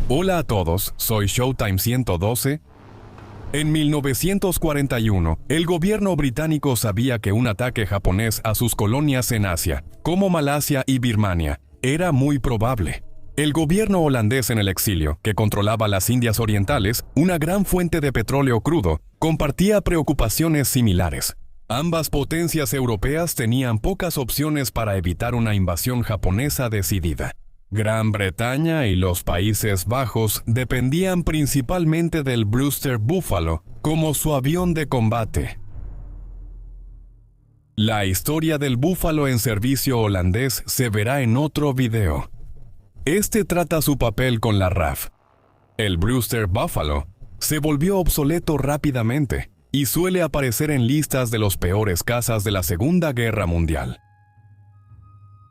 Hola a todos, soy Showtime 112. En 1941, el gobierno británico sabía que un ataque japonés a sus colonias en Asia, como Malasia y Birmania, era muy probable. El gobierno holandés en el exilio, que controlaba las Indias Orientales, una gran fuente de petróleo crudo, compartía preocupaciones similares. Ambas potencias europeas tenían pocas opciones para evitar una invasión japonesa decidida. Gran Bretaña y los Países Bajos dependían principalmente del Brewster Buffalo como su avión de combate. La historia del Búfalo en servicio holandés se verá en otro video. Este trata su papel con la RAF. El Brewster Buffalo se volvió obsoleto rápidamente y suele aparecer en listas de los peores cazas de la Segunda Guerra Mundial.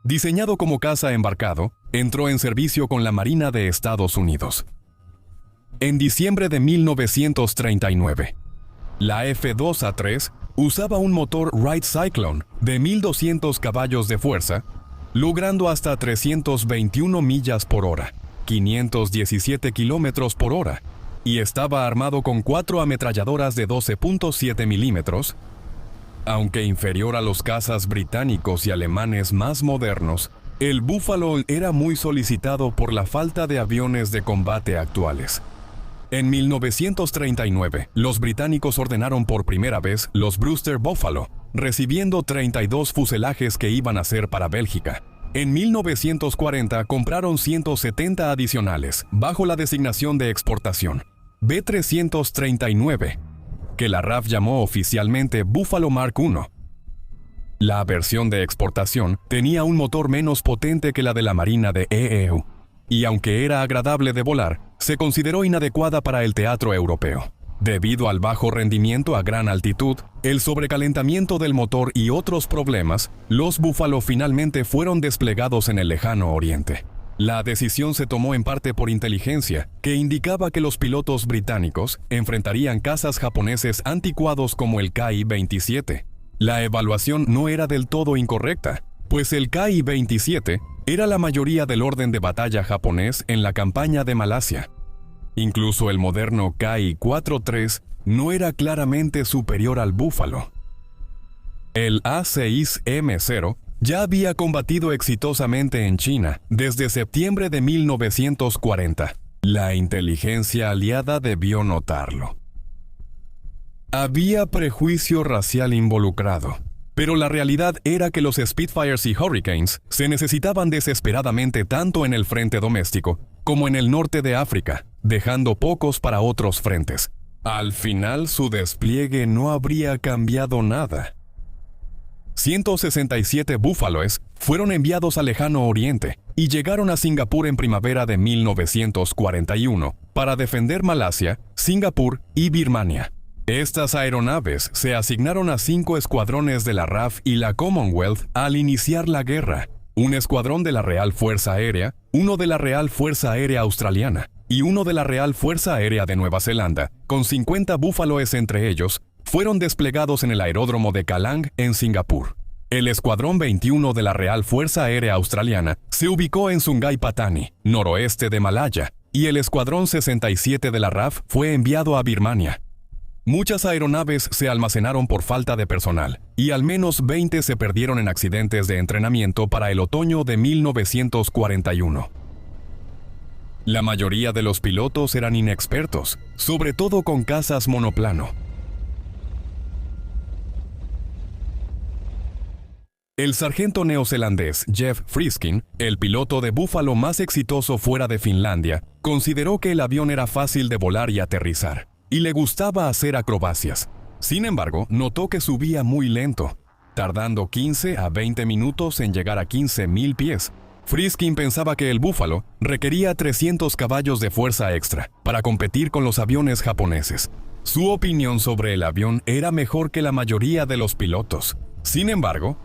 Diseñado como caza embarcado, entró en servicio con la Marina de Estados Unidos. En diciembre de 1939, la F-2A3 usaba un motor Wright Cyclone de 1.200 caballos de fuerza, logrando hasta 321 millas por hora, 517 kilómetros por hora, y estaba armado con 4 ametralladoras de 12.7 milímetros, aunque inferior a los cazas británicos y alemanes más modernos. El Buffalo era muy solicitado por la falta de aviones de combate actuales. En 1939, los británicos ordenaron por primera vez los Brewster Buffalo, recibiendo 32 fuselajes que iban a ser para Bélgica. En 1940 compraron 170 adicionales, bajo la designación de exportación, B-339, que la RAF llamó oficialmente Buffalo Mark I. La versión de exportación tenía un motor menos potente que la de la Marina de EU, y aunque era agradable de volar, se consideró inadecuada para el teatro europeo. Debido al bajo rendimiento a gran altitud, el sobrecalentamiento del motor y otros problemas, los Buffalo finalmente fueron desplegados en el lejano oriente. La decisión se tomó en parte por inteligencia, que indicaba que los pilotos británicos enfrentarían cazas japoneses anticuados como el Ki-27. La evaluación no era del todo incorrecta, pues el Ki-27 era la mayoría del orden de batalla japonés en la campaña de Malasia. Incluso el moderno Ki-43 no era claramente superior al Buffalo. El A-6M0 ya había combatido exitosamente en China desde septiembre de 1940. La inteligencia aliada debió notarlo. Había prejuicio racial involucrado, pero la realidad era que los Spitfires y Hurricanes se necesitaban desesperadamente tanto en el frente doméstico como en el norte de África, dejando pocos para otros frentes. Al final, su despliegue no habría cambiado nada. 167 Buffaloes fueron enviados al lejano oriente y llegaron a Singapur en primavera de 1941 para defender Malasia, Singapur y Birmania. Estas aeronaves se asignaron a 5 escuadrones de la RAF y la Commonwealth al iniciar la guerra: un escuadrón de la Real Fuerza Aérea, uno de la Real Fuerza Aérea Australiana y uno de la Real Fuerza Aérea de Nueva Zelanda, con 50 Buffaloes entre ellos, fueron desplegados en el aeródromo de Kallang, en Singapur. El Escuadrón 21 de la Real Fuerza Aérea Australiana se ubicó en Sungai Patani, noroeste de Malaya, y el Escuadrón 67 de la RAF fue enviado a Birmania. Muchas aeronaves se almacenaron por falta de personal, y al menos 20 se perdieron en accidentes de entrenamiento para el otoño de 1941. La mayoría de los pilotos eran inexpertos, sobre todo con cazas monoplano. El sargento neozelandés Jeff Friskin, el piloto de Buffalo más exitoso fuera de Finlandia, consideró que el avión era fácil de volar y aterrizar, y le gustaba hacer acrobacias. Sin embargo, notó que subía muy lento, tardando 15 a 20 minutos en llegar a 15.000 pies. Friskin pensaba que el Buffalo requería 300 caballos de fuerza extra para competir con los aviones japoneses. Su opinión sobre el avión era mejor que la mayoría de los pilotos. Sin embargo,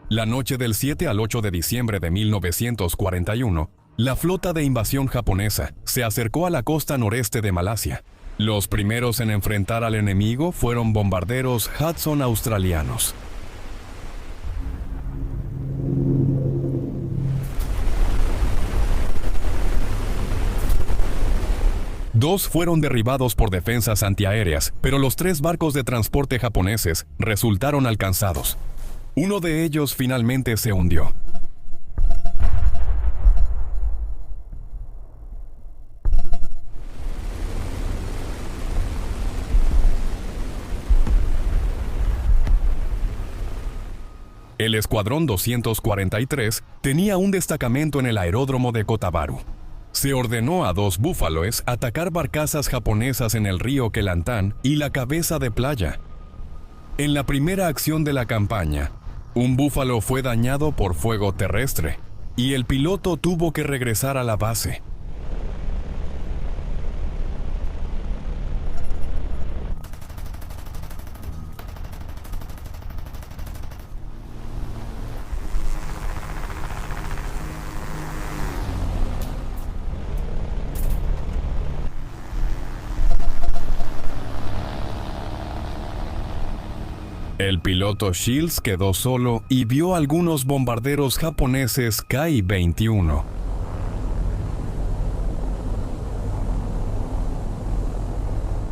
la noche del 7 al 8 de diciembre de 1941, la flota de invasión japonesa se acercó a la costa noreste de Malasia. Los primeros en enfrentar al enemigo fueron bombarderos Hudson australianos. 2 fueron derribados por defensas antiaéreas, pero los 3 barcos de transporte japoneses resultaron alcanzados. Uno de ellos finalmente se hundió. El Escuadrón 243 tenía un destacamento en el aeródromo de Kotabaru. Se ordenó a 2 búfalos atacar barcazas japonesas en el río Kelantan y la cabeza de playa. En la primera acción de la campaña, un búfalo fue dañado por fuego terrestre y el piloto tuvo que regresar a la base. El piloto Shields quedó solo y vio algunos bombarderos japoneses Ki-21.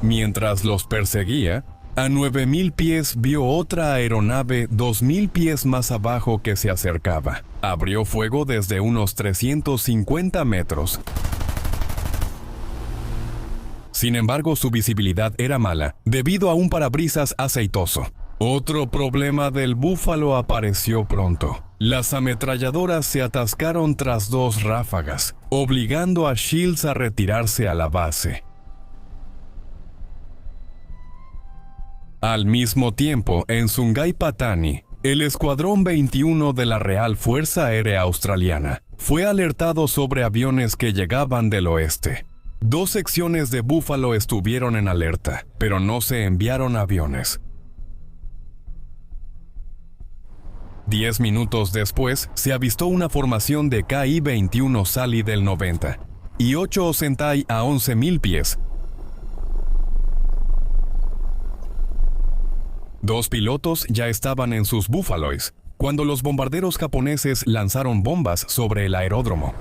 Mientras los perseguía, a 9.000 pies vio otra aeronave 2.000 pies más abajo que se acercaba. Abrió fuego desde unos 350 metros. Sin embargo, su visibilidad era mala, debido a un parabrisas aceitoso. Otro problema del búfalo apareció pronto. Las ametralladoras se atascaron tras 2 ráfagas, obligando a Shields a retirarse a la base. Al mismo tiempo, en Sungai Patani, el Escuadrón 21 de la Real Fuerza Aérea Australiana fue alertado sobre aviones que llegaban del oeste. 2 secciones de Búfalo estuvieron en alerta, pero no se enviaron aviones. 10 minutos después, se avistó una formación de Ki-21 Sally del 90 y 8 Osentai a 11.000 pies. 2 pilotos ya estaban en sus Búfalos cuando los bombarderos japoneses lanzaron bombas sobre el aeródromo.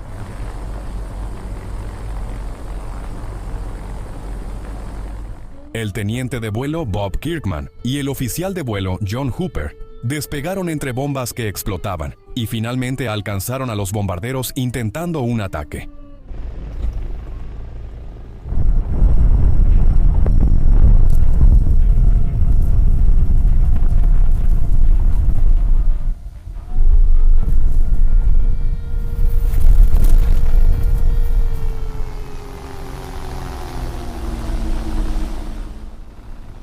El teniente de vuelo Bob Kirkman y el oficial de vuelo John Hooper despegaron entre bombas que explotaban y finalmente alcanzaron a los bombarderos intentando un ataque.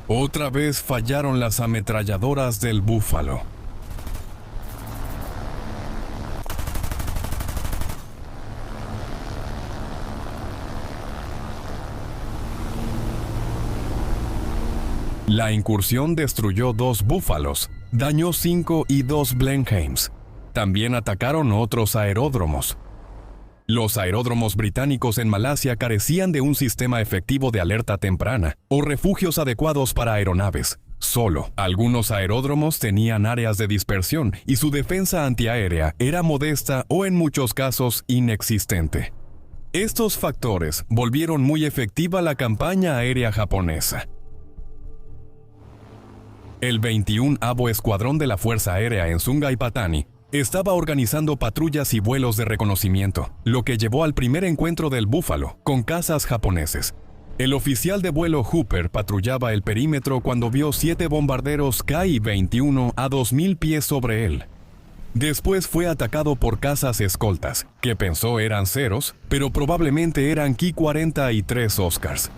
Otra vez fallaron las ametralladoras del Búfalo. La incursión destruyó 2 Búfalos, dañó 5 y 2 Blenheims. También atacaron otros aeródromos. Los aeródromos británicos en Malasia carecían de un sistema efectivo de alerta temprana o refugios adecuados para aeronaves. Solo algunos aeródromos tenían áreas de dispersión y su defensa antiaérea era modesta o en muchos casos inexistente. Estos factores volvieron muy efectiva la campaña aérea japonesa. El 21º Escuadrón de la Fuerza Aérea en Sungai Patani estaba organizando patrullas y vuelos de reconocimiento, lo que llevó al primer encuentro del Búfalo con cazas japoneses. El oficial de vuelo Hooper patrullaba el perímetro cuando vio 7 bombarderos Ki-21 a 2.000 pies sobre él. Después fue atacado por cazas escoltas, que pensó eran Ceros, pero probablemente eran Ki-43 Oscars.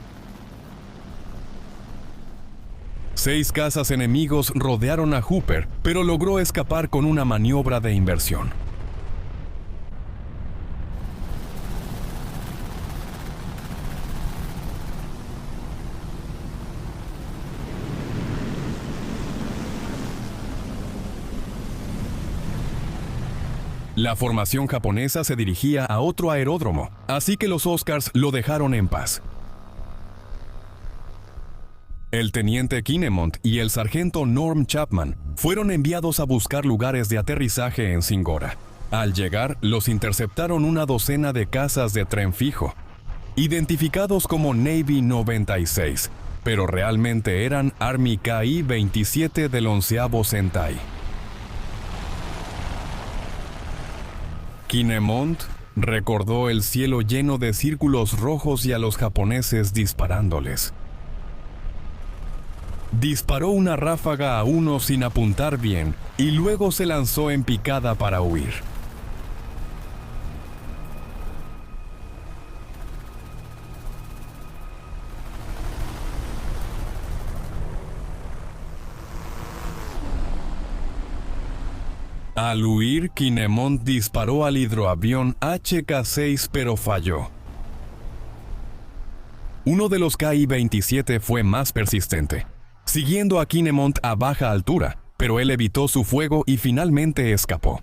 6 cazas enemigos rodearon a Hooper, pero logró escapar con una maniobra de inversión. La formación japonesa se dirigía a otro aeródromo, así que los Oscars lo dejaron en paz. El teniente Kinemont y el sargento Norm Chapman fueron enviados a buscar lugares de aterrizaje en Singora. Al llegar, los interceptaron una docena de cazas de tren fijo. identificados como Navy 96, pero realmente eran Army KI-27 del 11º Sentai. Kinemont recordó el cielo lleno de círculos rojos y a los japoneses disparándoles. Disparó una ráfaga a uno sin apuntar bien y luego se lanzó en picada para huir. Al huir, Kinemont disparó al hidroavión HK-6 pero falló. Uno de los KI-27 fue más persistente, siguiendo a Kinemont a baja altura, pero él evitó su fuego y finalmente escapó.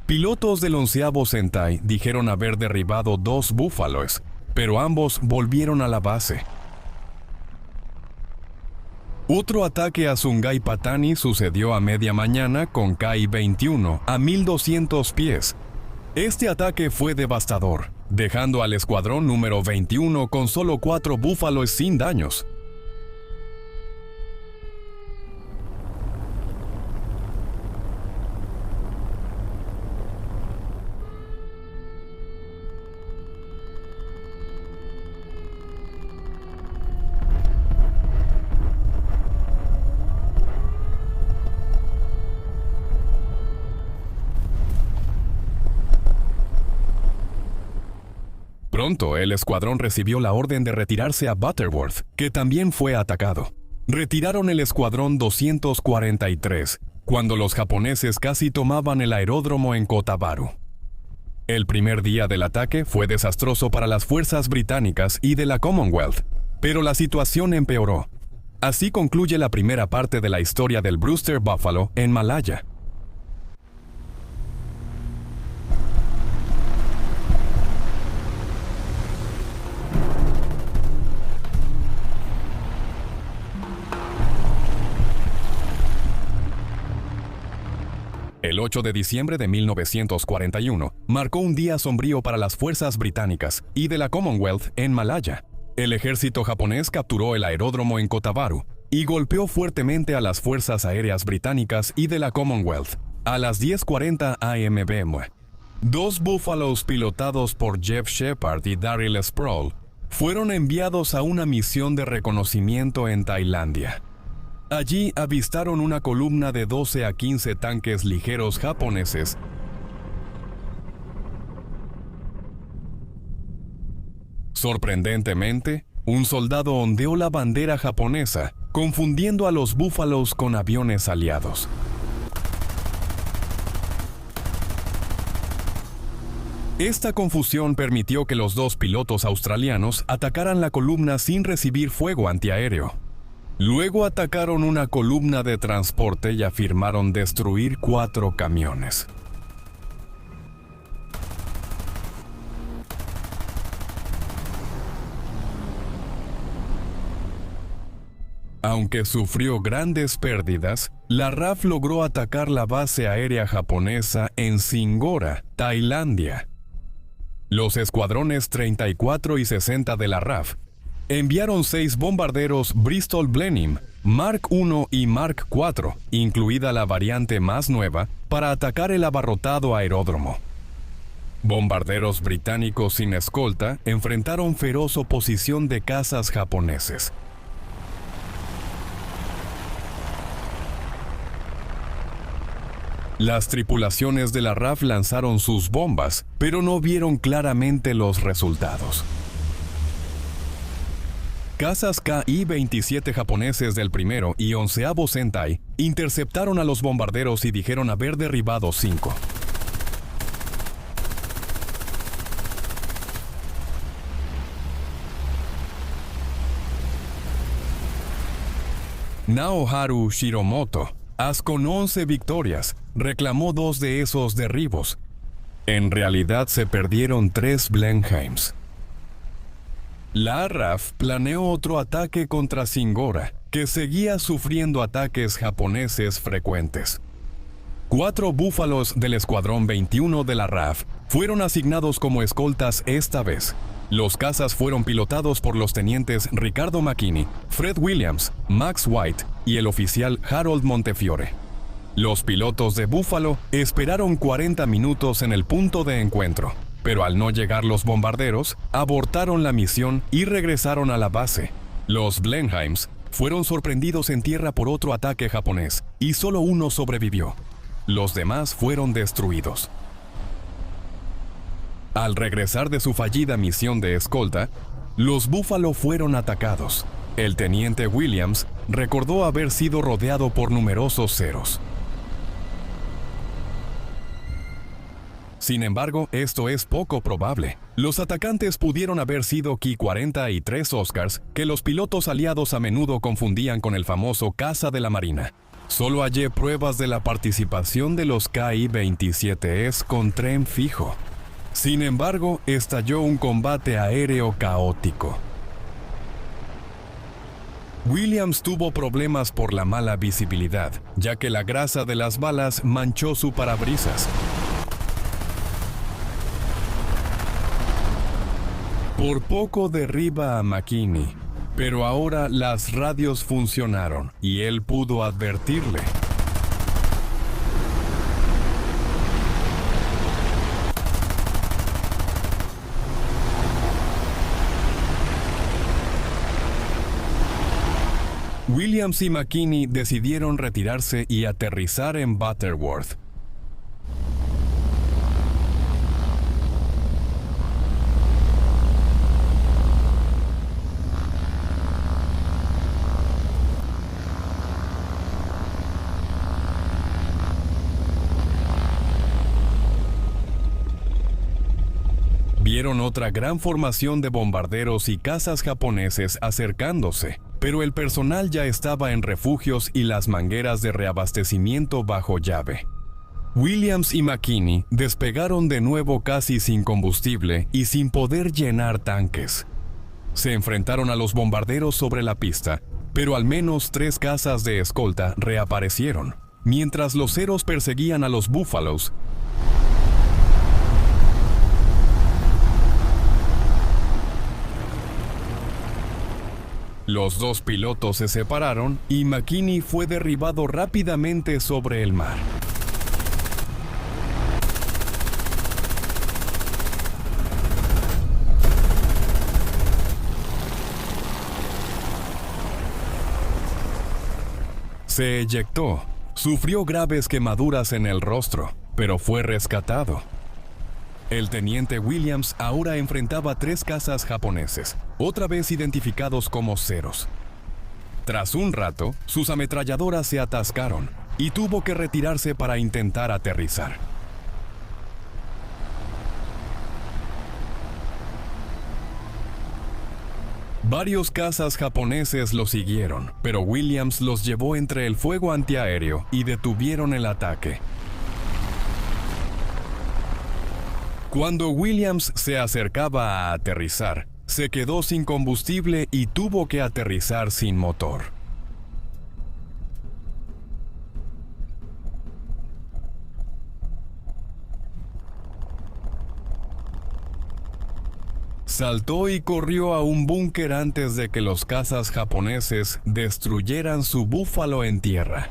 Pilotos del 11º Sentai dijeron haber derribado 2 búfalos, pero ambos volvieron a la base. Otro ataque a Sungai Patani sucedió a media mañana con KI-21 a 1200 pies. Este ataque fue devastador, dejando al escuadrón número 21 con solo 4 búfalos sin daños. Pronto, el escuadrón recibió la orden de retirarse a Butterworth, que también fue atacado. Retiraron el escuadrón 243, cuando los japoneses casi tomaban el aeródromo en Kotabaru. El primer día del ataque fue desastroso para las fuerzas británicas y de la Commonwealth, pero la situación empeoró. Así concluye la primera parte de la historia del Brewster Buffalo en Malaya. El 8 de diciembre de 1941 marcó un día sombrío para las fuerzas británicas y de la Commonwealth en Malaya. El ejército japonés capturó el aeródromo en Kotabaru y golpeó fuertemente a las fuerzas aéreas británicas y de la Commonwealth a las 10:40 am. 2 búfalos pilotados por Jeff Shepard y Darryl Sproul fueron enviados a una misión de reconocimiento en Tailandia. Allí avistaron una columna de 12 a 15 tanques ligeros japoneses. Sorprendentemente, un soldado ondeó la bandera japonesa, confundiendo a los búfalos con aviones aliados. Esta confusión permitió que los 2 pilotos australianos atacaran la columna sin recibir fuego antiaéreo. Luego atacaron una columna de transporte y afirmaron destruir 4 camiones. Aunque sufrió grandes pérdidas, la RAF logró atacar la base aérea japonesa en Singora, Tailandia. Los escuadrones 34 y 60 de la RAF enviaron 6 bombarderos Bristol Blenheim, Mark I y Mark IV, incluida la variante más nueva, para atacar el abarrotado aeródromo. Bombarderos británicos sin escolta enfrentaron feroz oposición de cazas japoneses. Las tripulaciones de la RAF lanzaron sus bombas, pero no vieron claramente los resultados. Cazas KI-27 japoneses del primero y 11º Sentai interceptaron a los bombarderos y dijeron haber derribado 5. Naoharu Shiromoto, con 11 victorias, reclamó 2 de esos derribos. En realidad se perdieron 3 Blenheims. La RAF planeó otro ataque contra Singora, que seguía sufriendo ataques japoneses frecuentes. 4 búfalos del Escuadrón 21 de la RAF fueron asignados como escoltas esta vez. Los cazas fueron pilotados por los tenientes Ricardo McKinney, Fred Williams, Max White y el oficial Harold Montefiore. Los pilotos de Búfalo esperaron 40 minutos en el punto de encuentro, pero al no llegar los bombarderos, abortaron la misión y regresaron a la base. Los Blenheims fueron sorprendidos en tierra por otro ataque japonés y solo uno sobrevivió. Los demás fueron destruidos. Al regresar de su fallida misión de escolta, los Búfalo fueron atacados. El teniente Williams recordó haber sido rodeado por numerosos ceros. Sin embargo, esto es poco probable. Los atacantes pudieron haber sido Ki-40 y 3 Oscars, que los pilotos aliados a menudo confundían con el famoso caza de la Marina. Solo hallé pruebas de la participación de los Ki-27Es con tren fijo. Sin embargo, estalló un combate aéreo caótico. Williams tuvo problemas por la mala visibilidad, ya que la grasa de las balas manchó su parabrisas. Por poco derriba a McKinney, pero ahora las radios funcionaron y él pudo advertirle. Williams y McKinney decidieron retirarse y aterrizar en Butterworth. Vieron otra gran formación de bombarderos y cazas japoneses acercándose, pero el personal ya estaba en refugios y las mangueras de reabastecimiento bajo llave. Williams y McKinney despegaron de nuevo casi sin combustible y sin poder llenar tanques. Se enfrentaron a los bombarderos sobre la pista, pero al menos 3 cazas de escolta reaparecieron, mientras los ceros perseguían a los Búfalos. Los 2 pilotos se separaron y McKinney fue derribado rápidamente sobre el mar. Se eyectó, sufrió graves quemaduras en el rostro, pero fue rescatado. El teniente Williams ahora enfrentaba 3 cazas japoneses, otra vez identificados como ceros. Tras un rato, sus ametralladoras se atascaron y tuvo que retirarse para intentar aterrizar. Varios cazas japoneses lo siguieron, pero Williams los llevó entre el fuego antiaéreo y detuvieron el ataque. Cuando Williams se acercaba a aterrizar, se quedó sin combustible y tuvo que aterrizar sin motor. Saltó y corrió a un búnker antes de que los cazas japoneses destruyeran su Búfalo en tierra.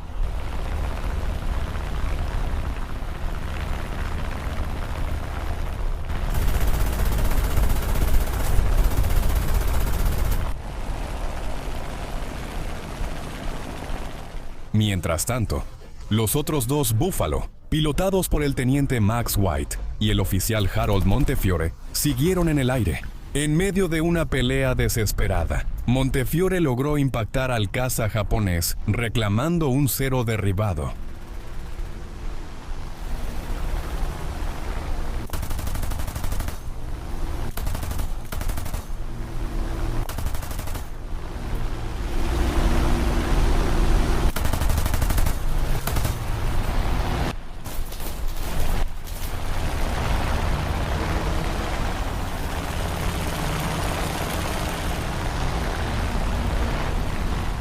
Mientras tanto, los otros 2 Búfalo, pilotados por el teniente Max White y el oficial Harold Montefiore, siguieron en el aire. En medio de una pelea desesperada, Montefiore logró impactar al caza japonés, reclamando un cero derribado.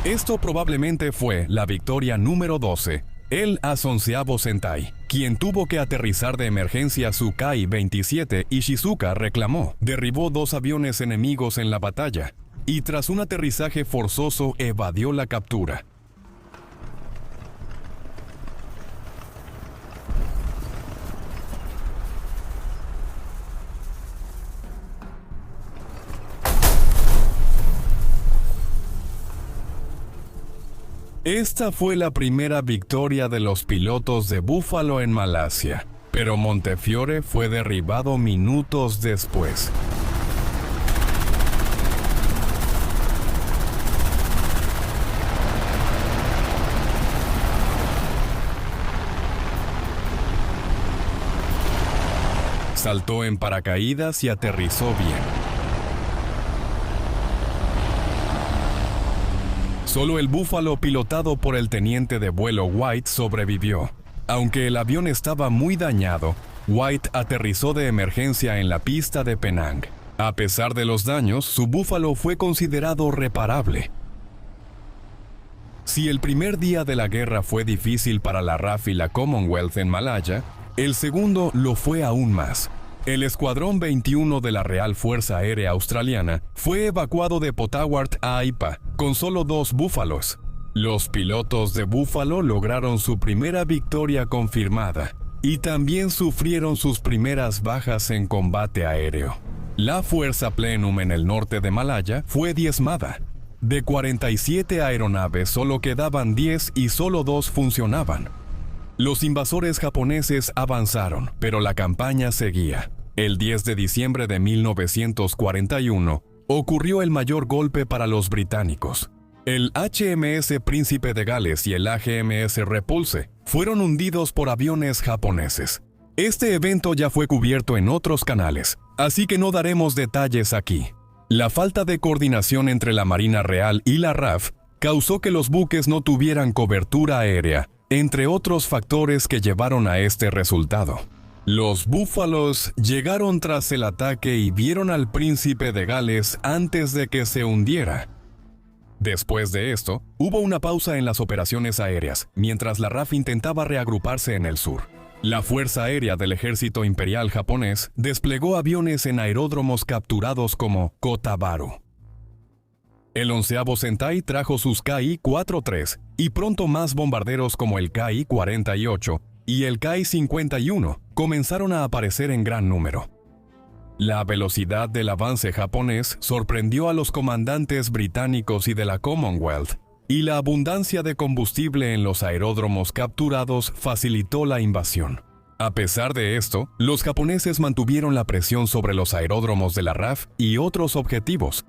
Esto probablemente fue la victoria número 12, el A11avo Sentai, quien tuvo que aterrizar de emergencia su Kai-27 y Shizuka reclamó. Derribó 2 aviones enemigos en la batalla y tras un aterrizaje forzoso evadió la captura. Esta fue la primera victoria de los pilotos de Buffalo en Malasia, pero Montefiore fue derribado minutos después. Saltó en paracaídas y aterrizó bien. Solo el Buffalo pilotado por el teniente de vuelo White sobrevivió. Aunque el avión estaba muy dañado, White aterrizó de emergencia en la pista de Penang. A pesar de los daños, su Buffalo fue considerado reparable. Si el primer día de la guerra fue difícil para la RAF y la Commonwealth en Malaya, el segundo lo fue aún más. El Escuadrón 21 de la Real Fuerza Aérea Australiana fue evacuado de Potawart a Haifa con solo 2 búfalos. Los pilotos de Buffalo lograron su primera victoria confirmada y también sufrieron sus primeras bajas en combate aéreo. La Fuerza Plenum en el norte de Malaya fue diezmada. De 47 aeronaves solo quedaban 10 y solo 2 funcionaban. Los invasores japoneses avanzaron, pero la campaña seguía. El 10 de diciembre de 1941 ocurrió el mayor golpe para los británicos. El HMS Príncipe de Gales y el AGMS Repulse fueron hundidos por aviones japoneses. Este evento ya fue cubierto en otros canales, así que no daremos detalles aquí. La falta de coordinación entre la Marina Real y la RAF causó que los buques no tuvieran cobertura aérea, entre otros factores que llevaron a este resultado. Los Búfalos llegaron tras el ataque y vieron al Príncipe de Gales antes de que se hundiera. Después de esto, hubo una pausa en las operaciones aéreas, mientras la RAF intentaba reagruparse en el sur. La Fuerza Aérea del Ejército Imperial japonés desplegó aviones en aeródromos capturados como Kotabaru. El 11avo Sentai trajo sus Ki-43 y pronto más bombarderos como el Ki-48 y el Ki-51 comenzaron a aparecer en gran número. La velocidad del avance japonés sorprendió a los comandantes británicos y de la Commonwealth, y la abundancia de combustible en los aeródromos capturados facilitó la invasión. A pesar de esto, los japoneses mantuvieron la presión sobre los aeródromos de la RAF y otros objetivos.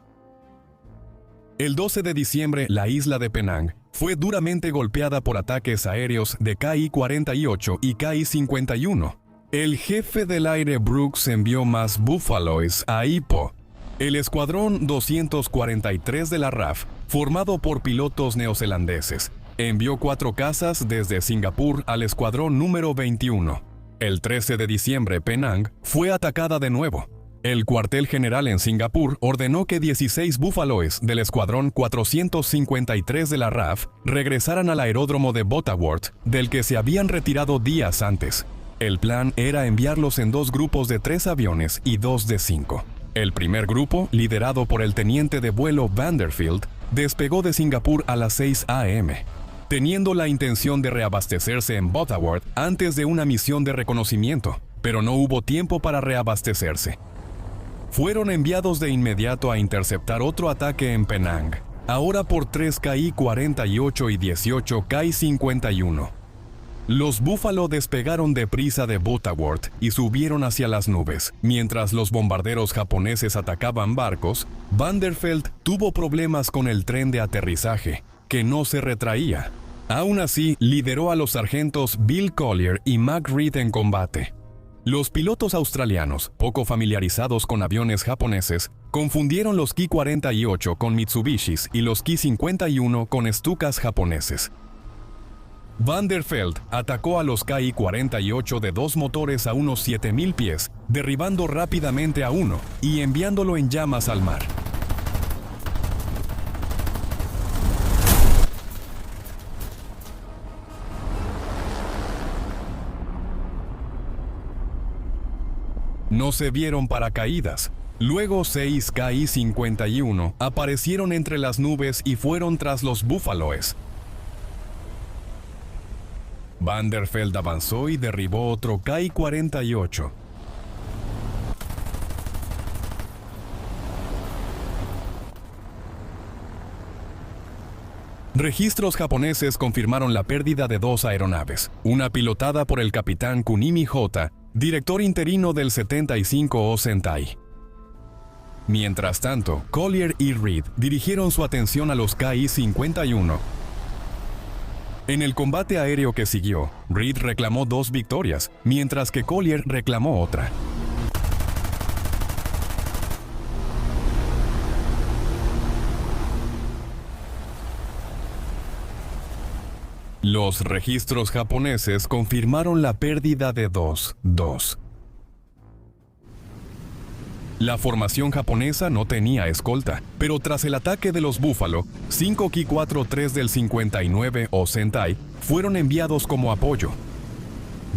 El 12 de diciembre, la isla de Penang fue duramente golpeada por ataques aéreos de Ki-48 y Ki-51. El jefe del aire Brooks envió más Buffaloes a Ipoh. El Escuadrón 243 de la RAF, formado por pilotos neozelandeses, envió 4 cazas desde Singapur al Escuadrón número 21. El 13 de diciembre, Penang fue atacada de nuevo. El cuartel general en Singapur ordenó que 16 Buffaloes del Escuadrón 453 de la RAF regresaran al aeródromo de Bothaworth, del que se habían retirado días antes. El plan era enviarlos en 2 grupos de 3 aviones y 2 de 5. El primer grupo, liderado por el teniente de vuelo Vanderfield, despegó de Singapur a las 6 a.m., teniendo la intención de reabastecerse en Bothaworth antes de una misión de reconocimiento, pero no hubo tiempo para reabastecerse. Fueron enviados de inmediato a interceptar otro ataque en Penang, ahora por 3 Ki-48 y 18 Ki-51. Los Buffalo despegaron deprisa de Bothaworth y subieron hacia las nubes. Mientras los bombarderos japoneses atacaban barcos, Vanderfeld tuvo problemas con el tren de aterrizaje, que no se retraía. Aún así, lideró a los sargentos Bill Collier y Mac Reed en combate. Los pilotos australianos, poco familiarizados con aviones japoneses, confundieron los Ki-48 con Mitsubishis y los Ki-51 con Stukas japoneses. Vanderfeld atacó a los Ki-48 de 2 motores a unos 7,000 pies, derribando rápidamente a uno y enviándolo en llamas al mar. No se vieron paracaídas. Luego 6 Ki-51 aparecieron entre las nubes y fueron tras los búfaloes. Vandervelde avanzó y derribó otro Ki-48. Registros japoneses confirmaron la pérdida de 2 aeronaves, una pilotada por el capitán Kunimi Hota, director interino del 75 Osentai. Mientras tanto, Collier y Reed dirigieron su atención a los Ki-51. En el combate aéreo que siguió, Reed reclamó 2 victorias, mientras que Collier reclamó otra. Los registros japoneses confirmaron la pérdida de 2. La formación japonesa no tenía escolta, pero tras el ataque de los Búfalo, 5 Ki-43 del 59 Osentai fueron enviados como apoyo.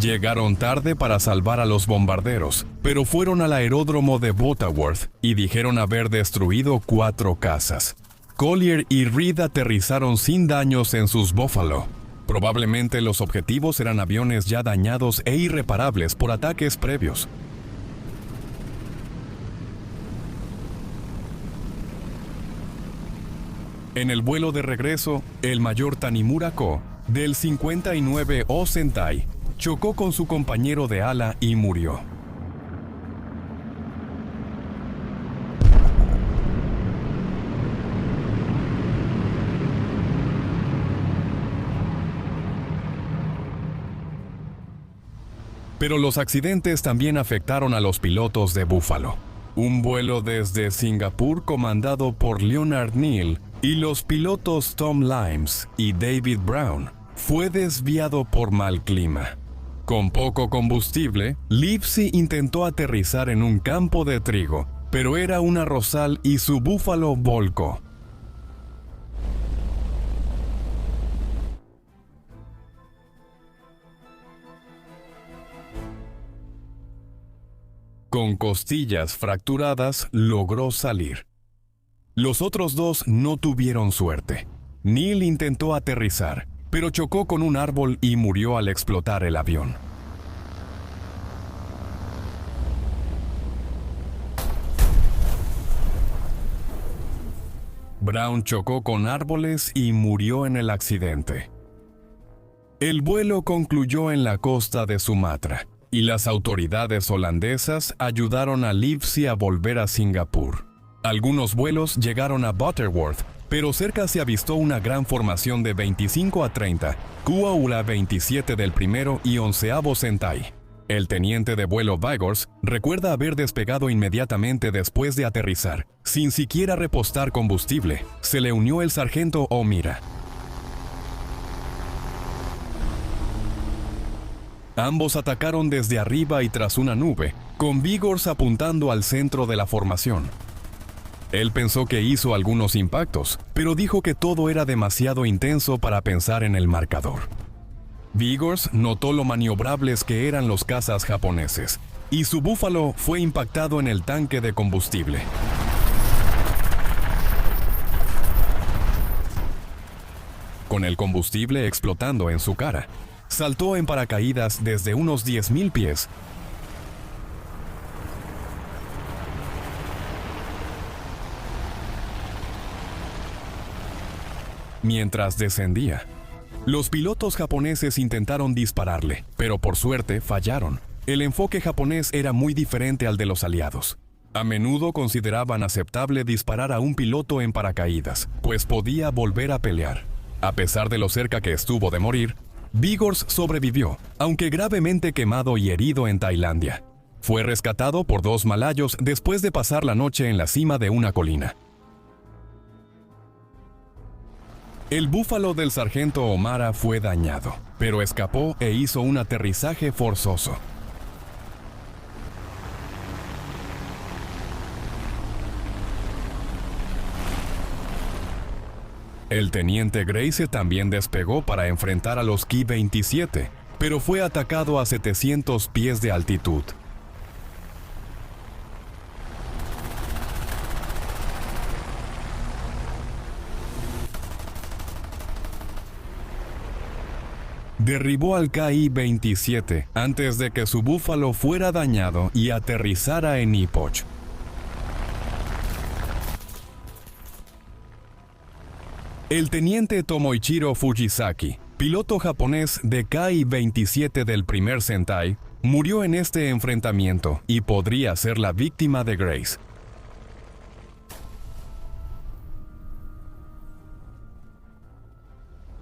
Llegaron tarde para salvar a los bombarderos, pero fueron al aeródromo de Butterworth y dijeron haber destruido 4 casas. Collier y Reed aterrizaron sin daños en sus Buffalo. Probablemente los objetivos eran aviones ya dañados e irreparables por ataques previos. En el vuelo de regreso, el mayor Tanimura Ko, del 59 Osentai, chocó con su compañero de ala y murió. Pero los accidentes también afectaron a los pilotos de Buffalo. Un vuelo desde Singapur comandado por Leonard Neal y los pilotos Tom Limes y David Brown fue desviado por mal clima. Con poco combustible, Livesey intentó aterrizar en un campo de trigo, pero era un arrozal y su Buffalo volcó. Con costillas fracturadas, logró salir. Los otros 2 no tuvieron suerte. Neal intentó aterrizar, pero chocó con un árbol y murió al explotar el avión. Brown chocó con árboles y murió en el accidente. El vuelo concluyó en la costa de Sumatra, y las autoridades holandesas ayudaron a Livesey a volver a Singapur. Algunos vuelos llegaron a Butterworth, pero cerca se avistó una gran formación de 25 a 30, Kuaula 27 del 1º y 11º Sentai. El teniente de vuelo Vigors recuerda haber despegado inmediatamente después de aterrizar, sin siquiera repostar combustible. Se le unió el sargento O'Meara. Ambos atacaron desde arriba y tras una nube, con Vigors apuntando al centro de la formación. Él pensó que hizo algunos impactos, pero dijo que todo era demasiado intenso para pensar en el marcador. Vigors notó lo maniobrables que eran los cazas japoneses, y su Buffalo fue impactado en el tanque de combustible. Con el combustible explotando en su cara, saltó en paracaídas desde unos 10.000 pies. Mientras descendía, los pilotos japoneses intentaron dispararle, pero por suerte fallaron. El enfoque japonés era muy diferente al de los aliados. A menudo consideraban aceptable disparar a un piloto en paracaídas, pues podía volver a pelear. A pesar de lo cerca que estuvo de morir, Vigors sobrevivió, aunque gravemente quemado y herido en Tailandia. Fue rescatado por 2 malayos después de pasar la noche en la cima de una colina. El Búfalo del sargento O'Meara fue dañado, pero escapó e hizo un aterrizaje forzoso. El teniente Grace también despegó para enfrentar a los Ki-27, pero fue atacado a 700 pies de altitud. derribó al Ki-27 antes de que su búfalo fuera dañado y aterrizara en Ipoh. El teniente Tomoichiro Fujisaki, piloto japonés de Ki-27 del primer Sentai, murió en este enfrentamiento y podría ser la víctima de Grace.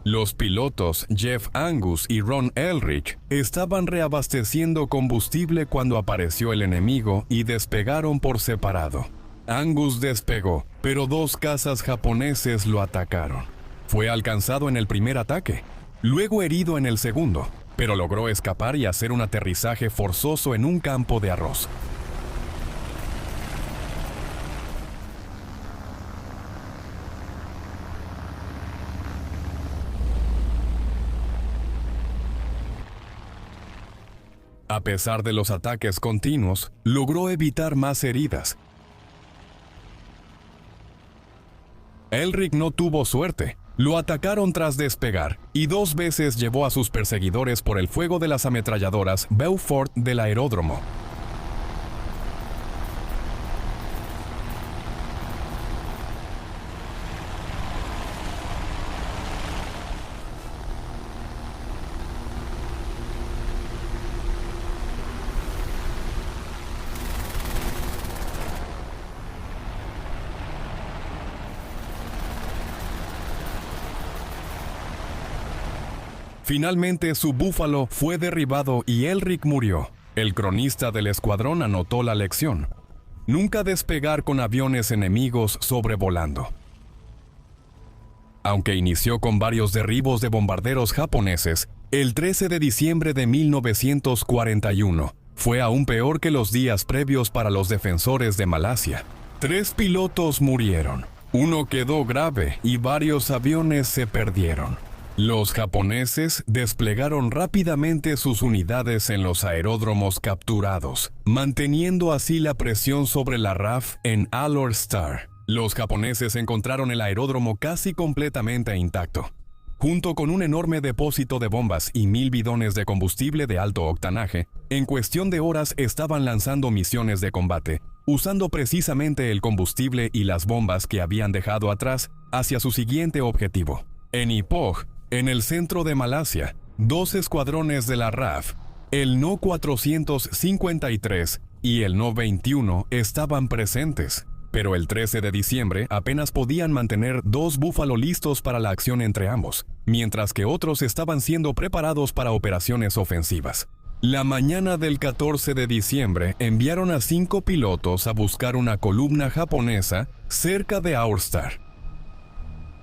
Los pilotos Jeff Angus y Ron Elrich estaban reabasteciendo combustible cuando apareció el enemigo y despegaron por separado. Angus despegó, pero dos cazas japoneses lo atacaron. Fue alcanzado en el primer ataque, luego herido en el segundo, pero logró escapar y hacer un aterrizaje forzoso en un campo de arroz. A pesar de los ataques continuos, logró evitar más heridas. Elric no tuvo suerte. Lo atacaron tras despegar, y 2 veces llevó a sus perseguidores por el fuego de las ametralladoras Beaufort del aeródromo. Finalmente su búfalo fue derribado y Elric murió. El cronista del escuadrón anotó la lección: nunca despegar con aviones enemigos sobrevolando. Aunque inició con varios derribos de bombarderos japoneses, el 13 de diciembre de 1941 fue aún peor que los días previos para los defensores de Malasia. 3 pilotos murieron, 1 quedó grave y varios aviones se perdieron. Los japoneses desplegaron rápidamente sus unidades en los aeródromos capturados, manteniendo así la presión sobre la RAF en Alor Star. Los japoneses encontraron el aeródromo casi completamente intacto. Junto con un enorme depósito de bombas y 1000 bidones de combustible de alto octanaje, en cuestión de horas estaban lanzando misiones de combate, usando precisamente el combustible y las bombas que habían dejado atrás hacia su siguiente objetivo. En Ipoh, en el centro de Malasia, 2 escuadrones de la RAF, el No 453 y el No 21, estaban presentes, pero el 13 de diciembre apenas podían mantener 2 Búfalo listos para la acción entre ambos, mientras que otros estaban siendo preparados para operaciones ofensivas. La mañana del 14 de diciembre enviaron a 5 pilotos a buscar una columna japonesa cerca de Aurstar.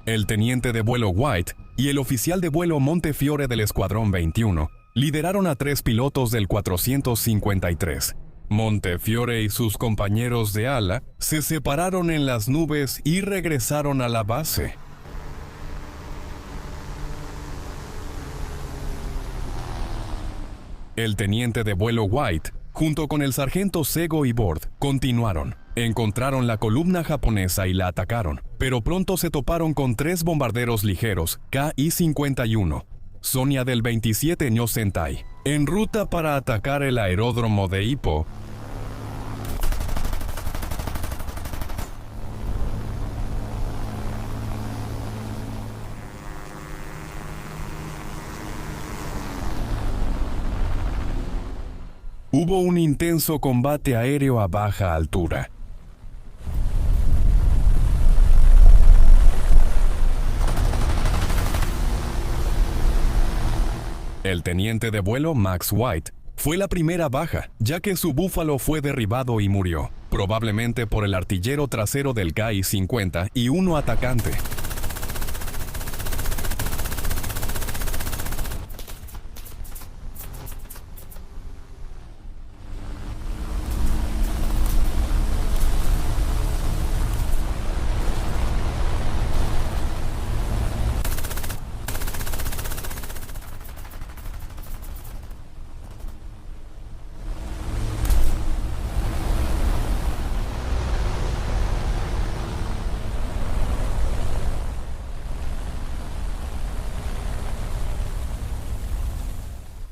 El teniente de vuelo White y el oficial de vuelo Montefiore del Escuadrón 21 lideraron a 3 pilotos del 453. Montefiore y sus compañeros de ala se separaron en las nubes y regresaron a la base. El teniente de vuelo White, junto con el sargento Sego y Bord, continuaron. Encontraron la columna japonesa y la atacaron, pero pronto se toparon con 3 bombarderos ligeros Ki-51, Sonia del 27 Nyo Sentai, en ruta para atacar el aeródromo de Ipoh. Hubo un intenso combate aéreo a baja altura. El teniente de vuelo Max White fue la primera baja, ya que su búfalo fue derribado y murió, probablemente por el artillero trasero del Ki-50 y uno atacante.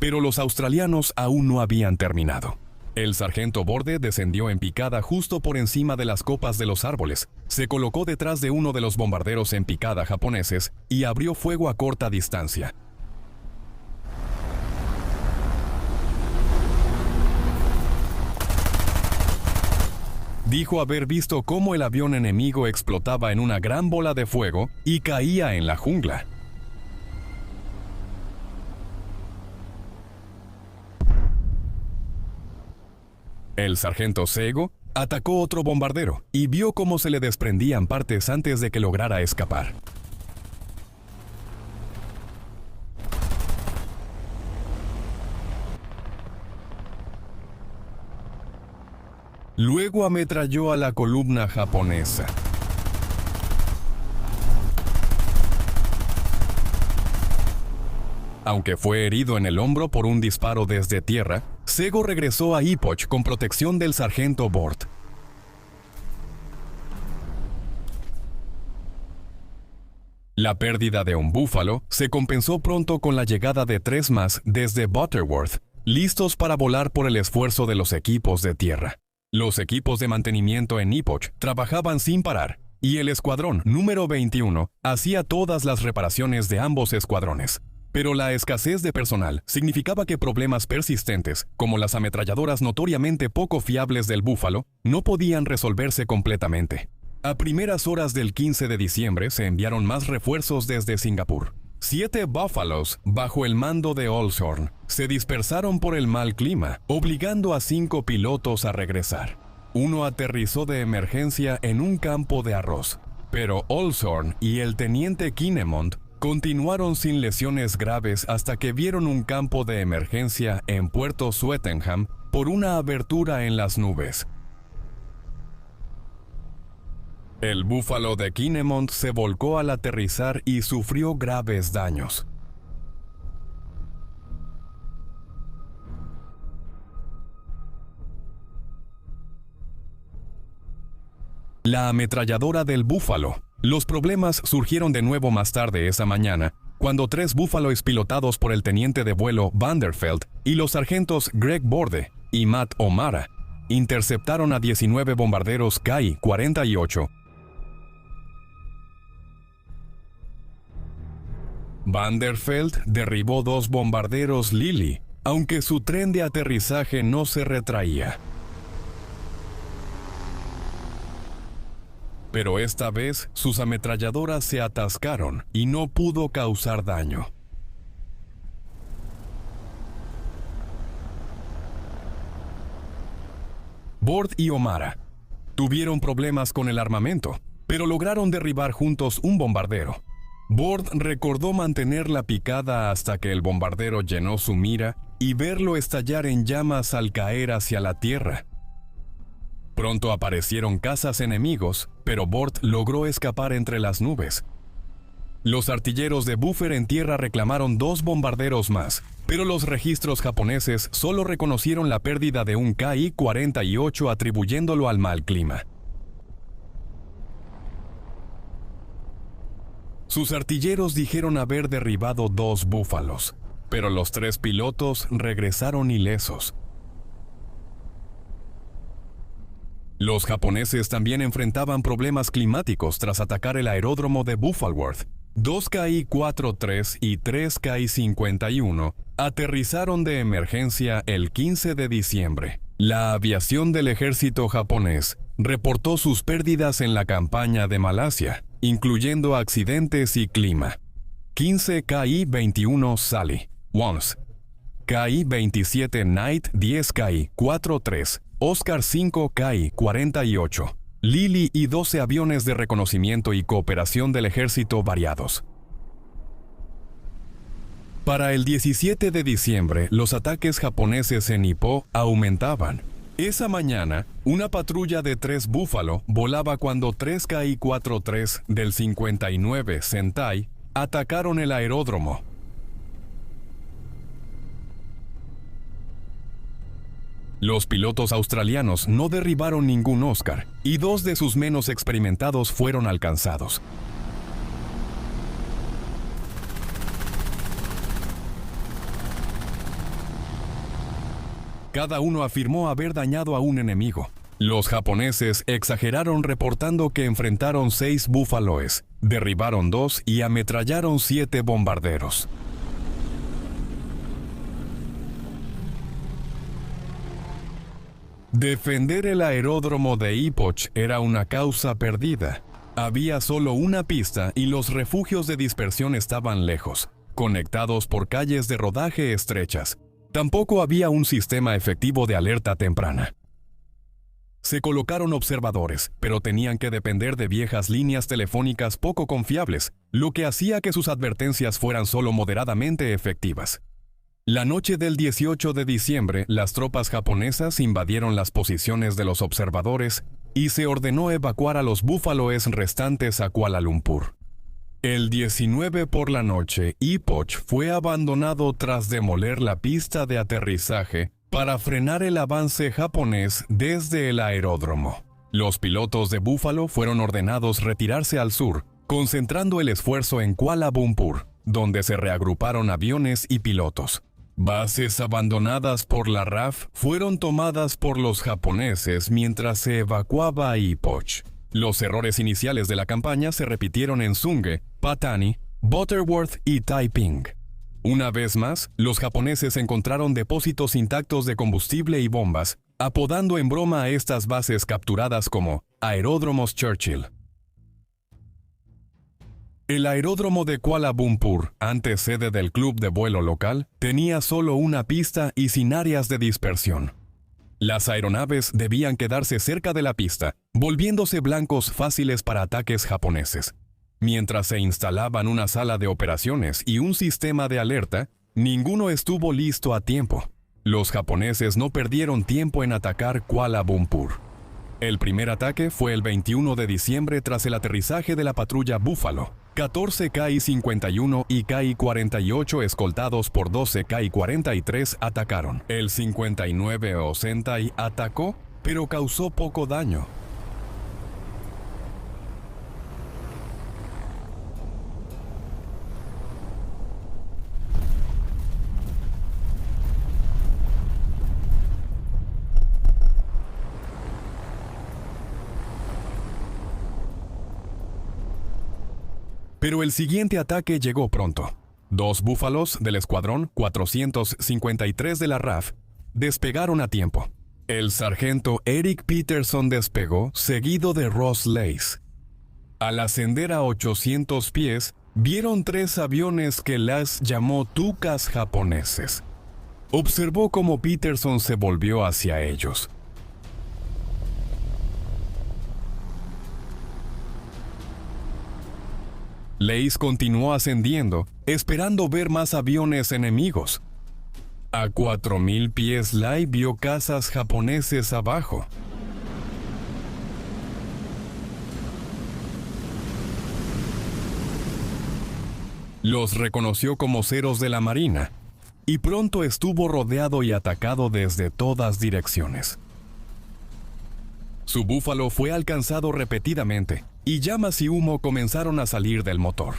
pero los australianos aún no habían terminado. El sargento Borde descendió en picada justo por encima de las copas de los árboles, se colocó detrás de uno de los bombarderos en picada japoneses y abrió fuego a corta distancia. Dijo haber visto cómo el avión enemigo explotaba en una gran bola de fuego y caía en la jungla. El sargento Sego atacó otro bombardero y vio cómo se le desprendían partes antes de que lograra escapar. Luego ametralló a la columna japonesa. Aunque fue herido en el hombro por un disparo desde tierra, Sego regresó a Ipoch con protección del sargento Bord. La pérdida de un búfalo se compensó pronto con la llegada de 3 más desde Butterworth, listos para volar por el esfuerzo de los equipos de tierra. Los equipos de mantenimiento en Ipoch trabajaban sin parar, y el escuadrón número 21 hacía todas las reparaciones de ambos escuadrones. Pero la escasez de personal significaba que problemas persistentes, como las ametralladoras notoriamente poco fiables del Búfalo, no podían resolverse completamente. A primeras horas del 15 de diciembre se enviaron más refuerzos desde Singapur. 7 Búfalos, bajo el mando de Olshorn, se dispersaron por el mal clima, obligando a 5 pilotos a regresar. Uno aterrizó de emergencia en un campo de arroz, pero Olshorn y el teniente Kinemont continuaron sin lesiones graves hasta que vieron un campo de emergencia en Puerto Swettenham por una abertura en las nubes. El Búfalo de Kinemont se volcó al aterrizar y sufrió graves daños. La ametralladora del Búfalo. Los problemas surgieron de nuevo más tarde esa mañana, cuando 3 Búfalos pilotados por el teniente de vuelo Vanderveld y los sargentos Greg Borde y Matt O'Mara interceptaron a 19 bombarderos Ki-48. Vanderveld derribó 2 bombarderos Lily, aunque su tren de aterrizaje no se retraía. Pero esta vez sus ametralladoras se atascaron y no pudo causar daño. Bord y O'Mara tuvieron problemas con el armamento, pero lograron derribar juntos un bombardero. Bord recordó mantener la picada hasta que el bombardero llenó su mira y verlo estallar en llamas al caer hacia la tierra. Pronto aparecieron cazas enemigos, pero Bord logró escapar entre las nubes. Los artilleros de Buffer en tierra reclamaron 2 bombarderos más, pero los registros japoneses solo reconocieron la pérdida de un Ki-48 atribuyéndolo al mal clima. Sus artilleros dijeron haber derribado 2 búfalos, pero los 3 pilotos regresaron ilesos. Los japoneses también enfrentaban problemas climáticos tras atacar el aeródromo de Buffaloworth. 2 Ki-43 y 3 Ki-51 aterrizaron de emergencia el 15 de diciembre. La aviación del ejército japonés reportó sus pérdidas en la campaña de Malasia, incluyendo accidentes y clima. 15 Ki-21 Sally, once. Ki-27 Knight 10 Ki-43, Oscar 5 Ki-48, Lily y 12 aviones de reconocimiento y cooperación del ejército variados. Para el 17 de diciembre, los ataques japoneses en Ipoh aumentaban. Esa mañana, una patrulla de 3 Búfalo volaba cuando 3 Ki-43 del 59 Sentai atacaron el aeródromo. Los pilotos australianos no derribaron ningún Oscar, y 2 de sus menos experimentados fueron alcanzados. Cada uno afirmó haber dañado a un enemigo. Los japoneses exageraron reportando que enfrentaron 6 búfaloes, derribaron 2 y ametrallaron 7 bombarderos. Defender el aeródromo de Ipoch era una causa perdida. Había solo una pista y los refugios de dispersión estaban lejos, conectados por calles de rodaje estrechas. Tampoco había un sistema efectivo de alerta temprana. Se colocaron observadores, pero tenían que depender de viejas líneas telefónicas poco confiables, lo que hacía que sus advertencias fueran solo moderadamente efectivas. La noche del 18 de diciembre, las tropas japonesas invadieron las posiciones de los observadores y se ordenó evacuar a los búfaloes restantes a Kuala Lumpur. El 19 por la noche, Ipoch fue abandonado tras demoler la pista de aterrizaje para frenar el avance japonés desde el aeródromo. Los pilotos de Búfalo fueron ordenados retirarse al sur, concentrando el esfuerzo en Kuala Lumpur, donde se reagruparon aviones y pilotos. Bases abandonadas por la RAF fueron tomadas por los japoneses mientras se evacuaba a Ipoch. Los errores iniciales de la campaña se repitieron en Sunge, Patani, Butterworth y Taiping. Una vez más, los japoneses encontraron depósitos intactos de combustible y bombas, apodando en broma a estas bases capturadas como Aeródromos Churchill. El aeródromo de Kuala Lumpur, antes sede del club de vuelo local, tenía solo una pista y sin áreas de dispersión. Las aeronaves debían quedarse cerca de la pista, volviéndose blancos fáciles para ataques japoneses. Mientras se instalaban una sala de operaciones y un sistema de alerta, ninguno estuvo listo a tiempo. Los japoneses no perdieron tiempo en atacar Kuala Lumpur. El primer ataque fue el 21 de diciembre tras el aterrizaje de la patrulla Búfalo. 14 Ki-51 y Ki-48 escoltados por 12 Ki-43 atacaron. El 59 Osentai atacó, pero causó poco daño. Pero el siguiente ataque llegó pronto. 2 búfalos del escuadrón 453 de la RAF despegaron a tiempo. El sargento Eric Peterson despegó, seguido de Ross Lace. Al ascender a 800 pies, vieron 3 aviones que las llamó tucas japoneses. Observó cómo Peterson se volvió hacia ellos. Lace continuó ascendiendo, esperando ver más aviones enemigos. A 4000 pies, Lai vio cazas japoneses abajo. Los reconoció como ceros de la Marina, y pronto estuvo rodeado y atacado desde todas direcciones. Su búfalo fue alcanzado repetidamente, y llamas y humo comenzaron a salir del motor.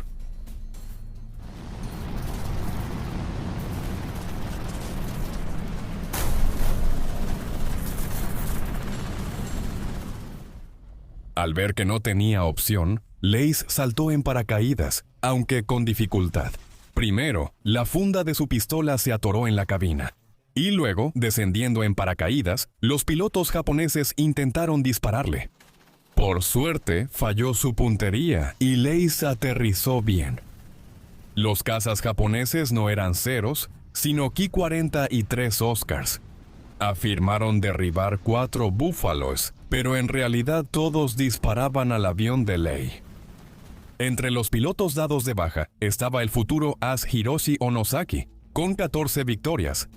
Al ver que no tenía opción, Lace saltó en paracaídas, aunque con dificultad. Primero, la funda de su pistola se atoró en la cabina. Y luego, descendiendo en paracaídas, los pilotos japoneses intentaron dispararle. Por suerte, falló su puntería y Lace aterrizó bien. Los cazas japoneses no eran ceros, sino Ki-40 y 3 Oscars. Afirmaron derribar 4 búfalos, pero en realidad todos disparaban al avión de Lei. Entre los pilotos dados de baja estaba el futuro as Hiroshi Onosaki, con 14 victorias.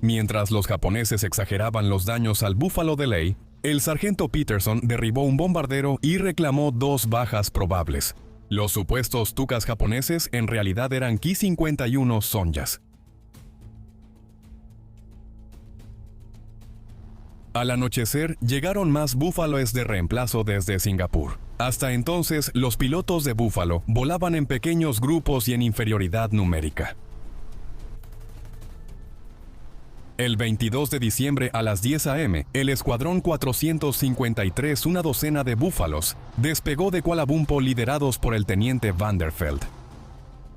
Mientras los japoneses exageraban los daños al búfalo de Lei, el sargento Peterson derribó un bombardero y reclamó 2 bajas probables. Los supuestos tucas japoneses en realidad eran Ki-51 Sonjas. Al anochecer, llegaron más búfalos de reemplazo desde Singapur. Hasta entonces, los pilotos de búfalo volaban en pequeños grupos y en inferioridad numérica. El 22 de diciembre a las 10 a.m., el Escuadrón 453, una docena de búfalos, despegó de Kuala Lumpur liderados por el teniente Vanderveld.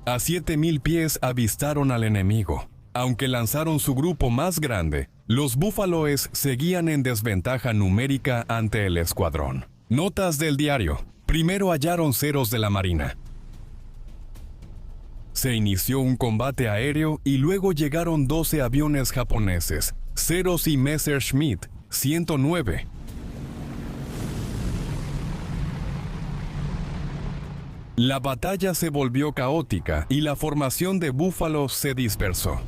A 7,000 pies avistaron al enemigo. Aunque lanzaron su grupo más grande, los búfaloes seguían en desventaja numérica ante el escuadrón. Notas del diario. Primero hallaron ceros de la Marina. Se inició un combate aéreo y luego llegaron 12 aviones japoneses, Ceros y Messerschmitt 109. La batalla se volvió caótica y la formación de Búfalo se dispersó.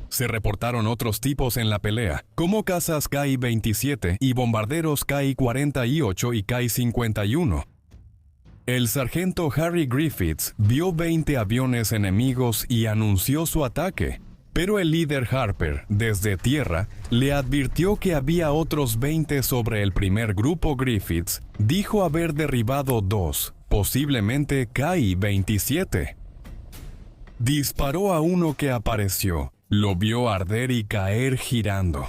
Se reportaron otros tipos en la pelea, como cazas Ki-27 y bombarderos Ki-48 y Ki-51. El sargento Harry Griffiths vio 20 aviones enemigos y anunció su ataque, pero el líder Harper, desde tierra, le advirtió que había otros 20 sobre el primer grupo. Griffiths dijo haber derribado 2, posiblemente Ki-27. Disparó a uno que apareció. Lo vio arder y caer girando.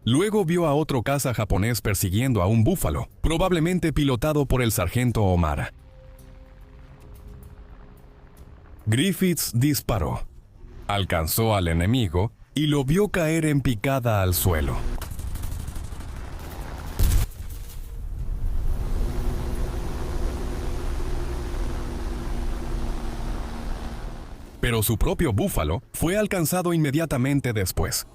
Luego vio a otro caza japonés persiguiendo a un búfalo, probablemente pilotado por el sargento Omara. Griffiths disparó. Alcanzó al enemigo y lo vio caer en picada al suelo. Pero su propio búfalo fue alcanzado inmediatamente después.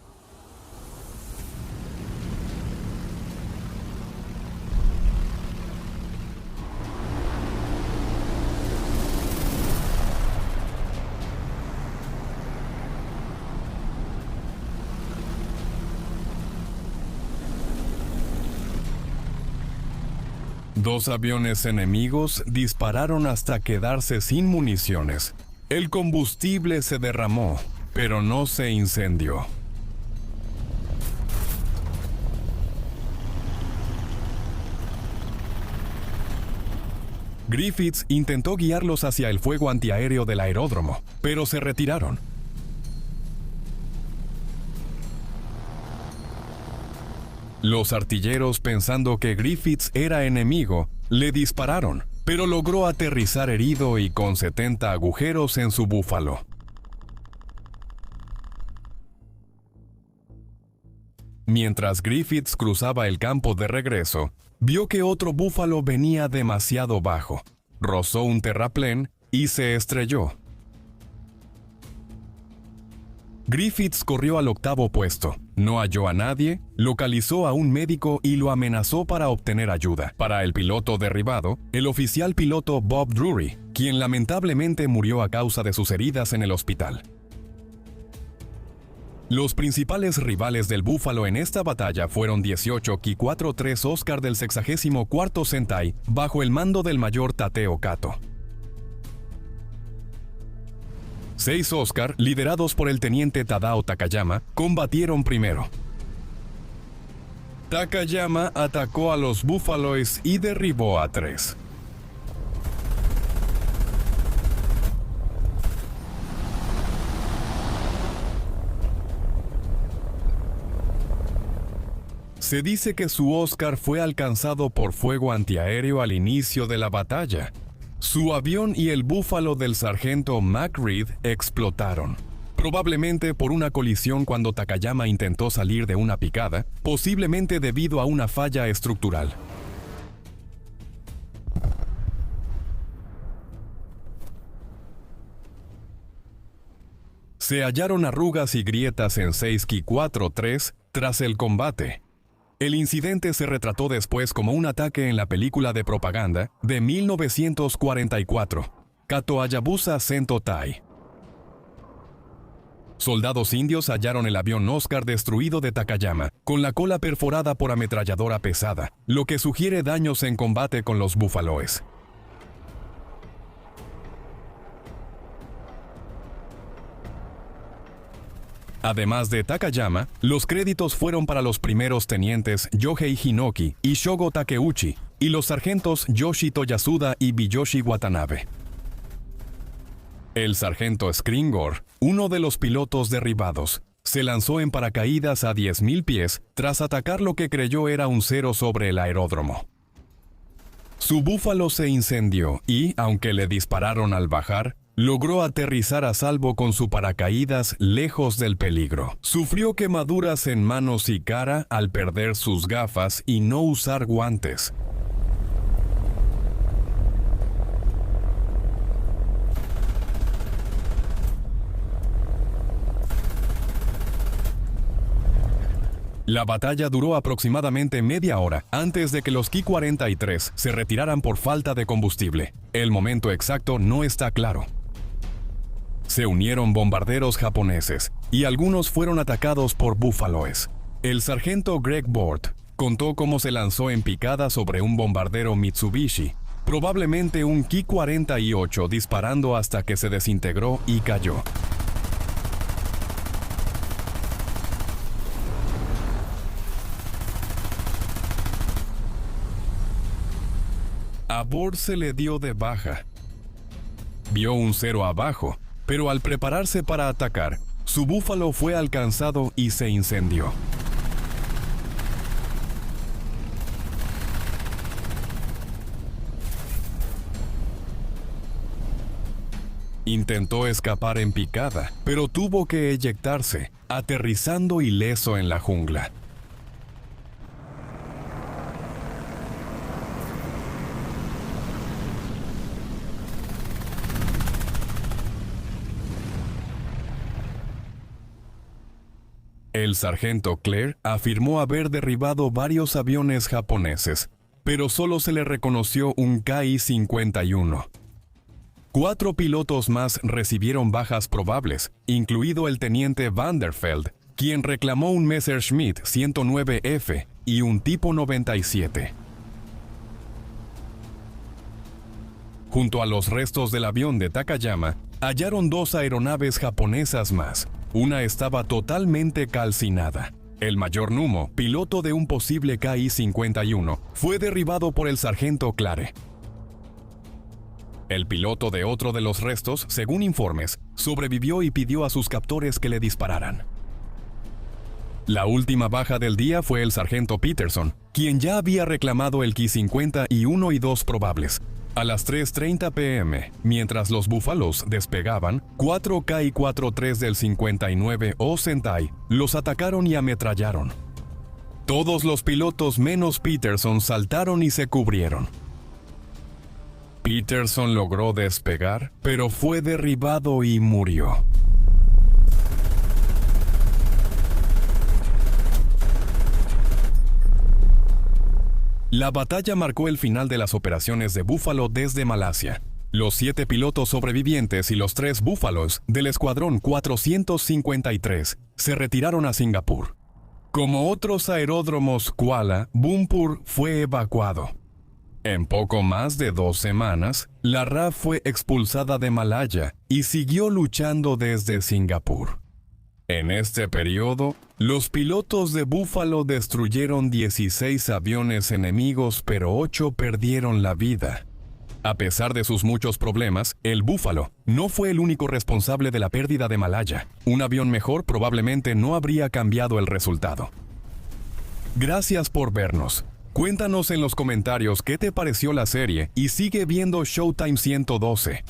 Dos aviones enemigos dispararon hasta quedarse sin municiones. El combustible se derramó, pero no se incendió. Griffiths intentó guiarlos hacia el fuego antiaéreo del aeródromo, pero se retiraron. Los artilleros, pensando que Griffiths era enemigo, le dispararon, pero logró aterrizar herido y con 70 agujeros en su búfalo. Mientras Griffiths cruzaba el campo de regreso, vio que otro búfalo venía demasiado bajo, rozó un terraplén y se estrelló. Griffiths corrió al 8º puesto, no halló a nadie, localizó a un médico y lo amenazó para obtener ayuda. Para el piloto derribado, el oficial piloto Bob Drury, quien lamentablemente murió a causa de sus heridas en el hospital. Los principales rivales del búfalo en esta batalla fueron 18 Ki-43 Oscar del 64º Sentai, bajo el mando del mayor Tateo Kato. 6 Oscar, liderados por el teniente Tadao Takayama, combatieron primero. Takayama atacó a los búfalos y derribó a 3. Se dice que su Oscar fue alcanzado por fuego antiaéreo al inicio de la batalla. Su avión y el búfalo del sargento McReed explotaron, probablemente por una colisión cuando Takayama intentó salir de una picada, posiblemente debido a una falla estructural. Se hallaron arrugas y grietas en 6 Ki-43 tras el combate. El incidente se retrató después como un ataque en la película de propaganda de 1944, Kato Hayabusa Sento Tai. Soldados indios hallaron el avión Oscar destruido de Takayama, con la cola perforada por ametralladora pesada, lo que sugiere daños en combate con los búfaloes. Además de Takayama, los créditos fueron para los primeros tenientes Yohei Hinoki y Shogo Takeuchi, y los sargentos Yoshito Yasuda y Miyoshi Watanabe. El sargento Skringor, uno de los pilotos derribados, se lanzó en paracaídas a 10.000 pies tras atacar lo que creyó era un cero sobre el aeródromo. Su búfalo se incendió y, aunque le dispararon al bajar, logró aterrizar a salvo con su paracaídas lejos del peligro. Sufrió quemaduras en manos y cara al perder sus gafas y no usar guantes. La batalla duró aproximadamente media hora antes de que los Ki-43 se retiraran por falta de combustible. El momento exacto no está claro. Se unieron bombarderos japoneses y algunos fueron atacados por búfaloes. El sargento Greg Bort contó cómo se lanzó en picada sobre un bombardero Mitsubishi, probablemente un Ki-48, disparando hasta que se desintegró y cayó. A Bort se le dio de baja. Vio un cero abajo, pero al prepararse para atacar, su búfalo fue alcanzado y se incendió. Intentó escapar en picada, pero tuvo que eyectarse, aterrizando ileso en la jungla. El sargento Claire afirmó haber derribado varios aviones japoneses, pero solo se le reconoció un Ki-51. 4 pilotos más recibieron bajas probables, incluido el teniente Vanderfeld, quien reclamó un Messerschmitt 109F y un Tipo 97. Junto a los restos del avión de Takayama, hallaron 2 aeronaves japonesas más. Una estaba totalmente calcinada. El mayor Numo, piloto de un posible Ki-51, fue derribado por el sargento Clare. El piloto de otro de los restos, según informes, sobrevivió y pidió a sus captores que le dispararan. La última baja del día fue el sargento Peterson, quien ya había reclamado el Ki-50 y 1 y 2 probables. A las 3:30 p.m., mientras los búfalos despegaban, 4 Ki-43 del 59 O Sentai los atacaron y ametrallaron. Todos los pilotos menos Peterson saltaron y se cubrieron. Peterson logró despegar, pero fue derribado y murió. La batalla marcó el final de las operaciones de Búfalo desde Malasia. Los 7 pilotos sobrevivientes y los 3 búfalos del escuadrón 453 se retiraron a Singapur. Como otros aeródromos Kuala Lumpur fue evacuado. En poco más de 2 semanas, la RAF fue expulsada de Malaya y siguió luchando desde Singapur. En este periodo, los pilotos de Búfalo destruyeron 16 aviones enemigos, pero 8 perdieron la vida. A pesar de sus muchos problemas, el Búfalo no fue el único responsable de la pérdida de Malaya. Un avión mejor probablemente no habría cambiado el resultado. Gracias por vernos. Cuéntanos en los comentarios qué te pareció la serie y sigue viendo Showtime 112.